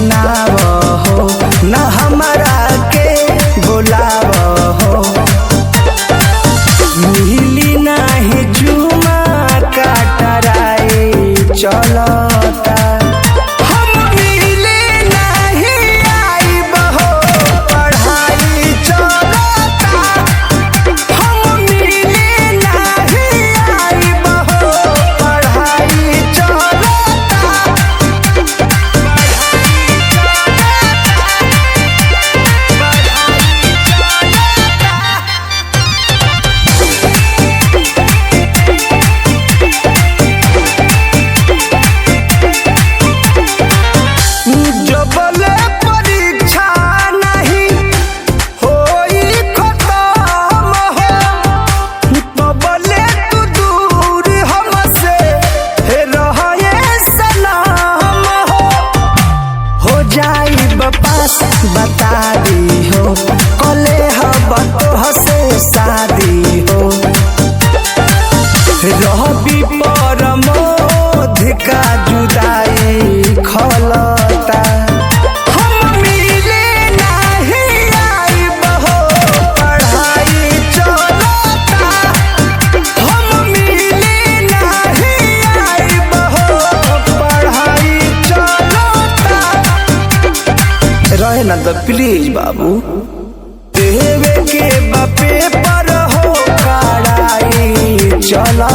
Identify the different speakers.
Speaker 1: बनाव हो, न हमरा के बुलाव हो। मिली नाही जुमा काटराए चलता, हम मिले नहीं आइब हो, पढ़ाई चलता। हम मिले नहीं आइब हो, पढ़ाई चलता। जबले परीक्षा नहीं होई खत्म हो, तबले तू दूर हमसे रहे सलाम हो जाई पास बता दी हो, कले हब तोहसे शादी हो। रहबी परमोध का जुदाई खलता, हम मिले नहीं आइब हो, पढ़ाई चलता। हम मिले नहीं आइब हो, पढ़ाई चलता। रहे ना तो प्लीज बाबू, देवे के बापे पर हो कड़ाई चला।